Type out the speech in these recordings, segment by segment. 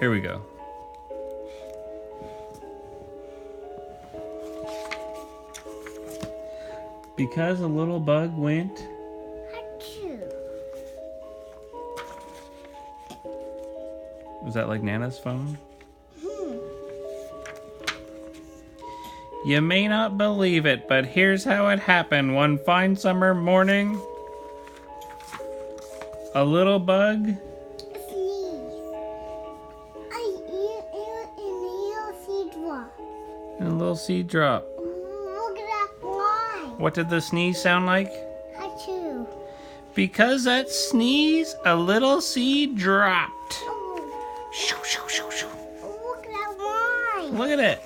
Here we go. Because a little bug went. Achoo. Was that like Nana's phone? Hmm. You may not believe it, but here's how it happened. One fine summer morning, a little bug. Sneeze. And a little seed drop. Look at that line. What did the sneeze sound like? Achoo. Because that sneeze, a little seed dropped. Oh, Shoo, shoo, shoo, shoo. look at that line. Look at it.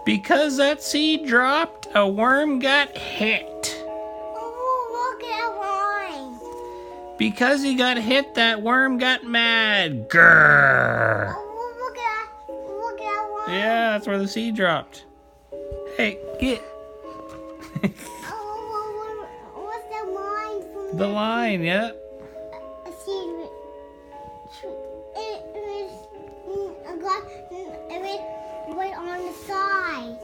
Because that seed dropped, a worm got hit. Oh, look at that line. Because he got hit, that worm got mad. Grrr. Oh, look at that line. Yeah, that's where the seed dropped. Hey, get Oh, what's that line from the line, yeah. a seed? It was right on the side.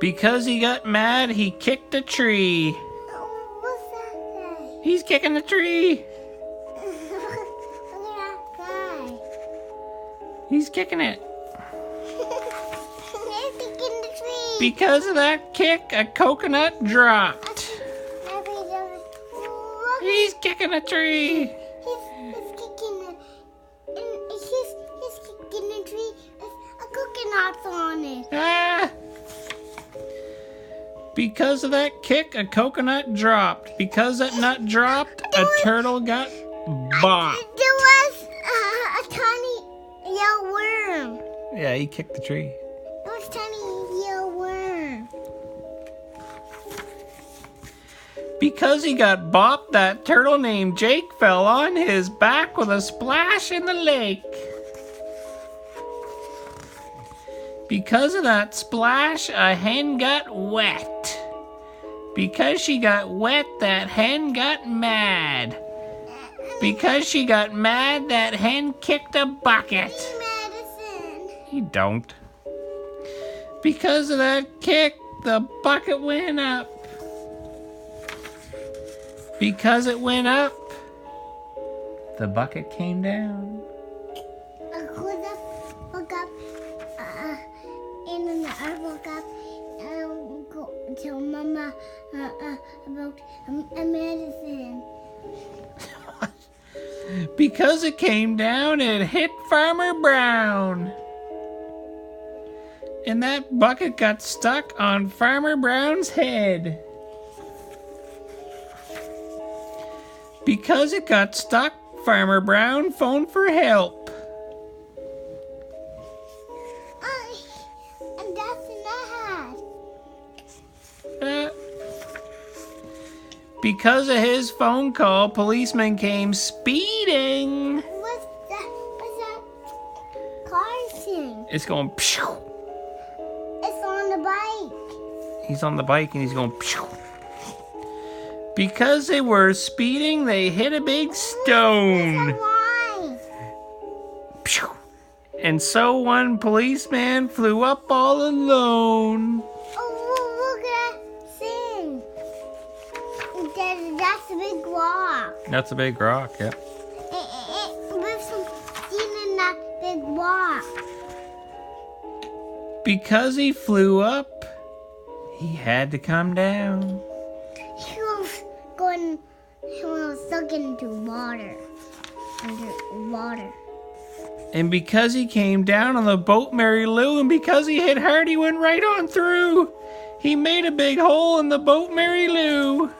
Because he got mad, he kicked a tree. Oh, what's that He's kicking the tree. say? Look at that guy. He's kicking it. He's kicking the tree. Because of that kick, a coconut dropped. Look, He's kicking a tree. he's kicking it. And he's kicking the tree. A coconut's on it. Ah! Because of that kick, a coconut dropped. Because that nut dropped, a turtle got bopped. There was a tiny yellow worm. Yeah, he kicked the tree. It was a tiny yellow worm. Because he got bopped, that turtle named Jake fell on his back with a splash in the lake. Because of that splash, a hen got wet. Because she got wet, that hen got mad. Because she got mad, that hen kicked a bucket. Medicine. You don't. Because of that kick, the bucket went up. Because it went up, the bucket came down. Look up, and then I woke up and go tell Mama about a medicine. Because it came down, it hit Farmer Brown. And that bucket got stuck on Farmer Brown's head. Because it got stuck, Farmer Brown phoned for help. And that's an ad. Because of his phone call, policemen came speeding. What's that car thing? It's going pshoo. It's on the bike. He's on the bike and he's going pshoo. Because they were speeding, they hit a big stone. Why? Pshoo. And so one policeman flew up all alone. Oh, look at that thing. That's a big rock. That's a big rock, yeah. With some steam in that big rock. Because he flew up, he had to come down. He was stuck into water. Underwater. And because he came down on the boat Mary Lou, and because he hit hard, he went right on through. He made a big hole in the boat Mary Lou.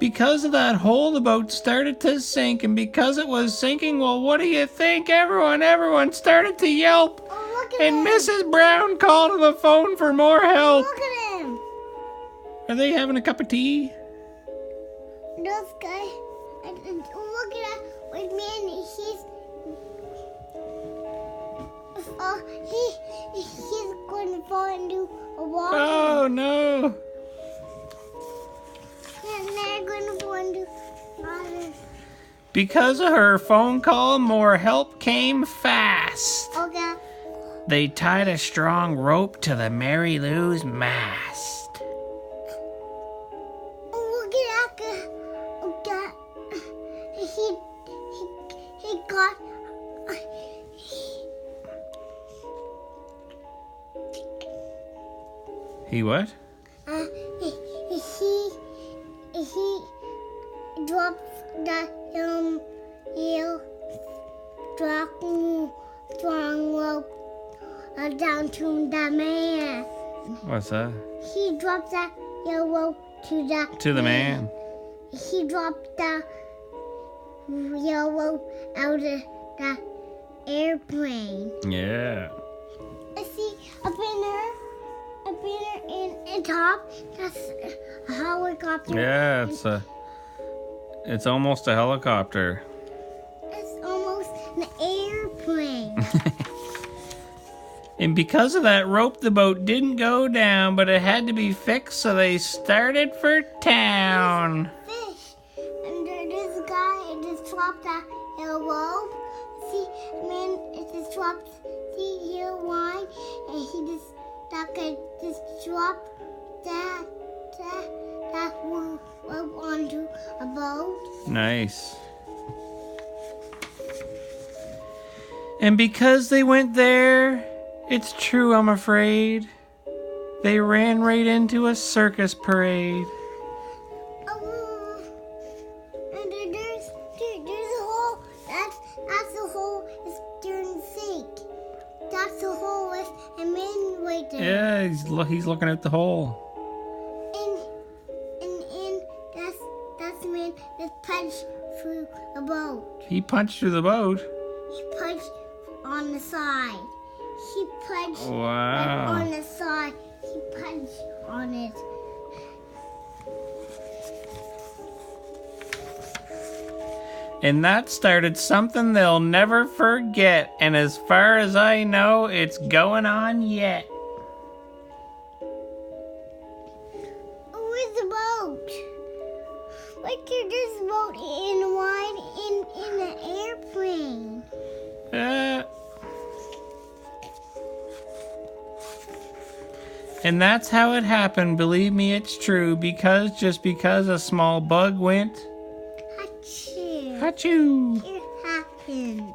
Because of that hole, the boat started to sink, and because it was sinking, well, what do you think? Everyone started to yelp. Oh, look at And him. Mrs. Brown called on the phone for more help. Look at him. Are they having a cup of tea? This guy. And look at that. Wait, man, he's going going to fall into a water. Oh no! And they're going to fall into water. Because of her phone call, more help came fast. Okay. They tied a strong rope to the Mary Lou's mast. He got. He what? He dropped the heel strong rope down to the man. What's that? He dropped that rope To the man. He dropped the rope out of the airplane. Yeah. I see a banner in top. That's a helicopter. Yeah, it's almost a helicopter. It's almost an airplane. And because of that rope, the boat didn't go down, but it had to be fixed, so they started for town. Fish. And there's a guy, it just dropped that rope. See, man, it just dropped. See here, why? And he just dropped that rope onto a boat. Nice. And because they went there, it's true, I'm afraid, they ran right into a circus parade. Oh, and there's a hole. That's the hole. It's during sink. That's the hole with a man right there. Yeah, he's looking at the hole. And that's the man that punched through the boat. He punched through the boat. He punched on the side. He punched Wow. on the side. He punched on it. And that started something they'll never forget. And as far as I know, it's going on yet. Where's the boat? Like there's a boat in the airplane. And that's how it happened. Believe me, it's true. Just because a small bug went. Achoo. Achoo. It happened.